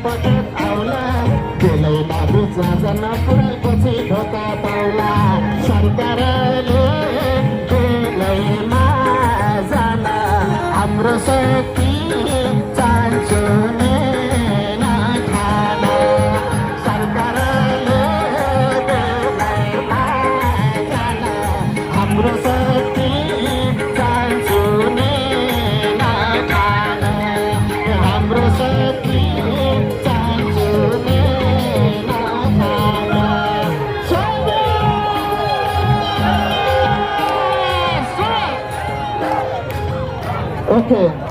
पटक आउला त्यसैमा बुझ्न पुऱ्याएपछि धोका पाउला सरकारले बेलैमा जान हाम्रो शक्ति चाहन्छु नखान सरकारले बेलैमा जान हाम्रो शक्ति चाहन्छु नखान हाम्रो शक्ति Okay.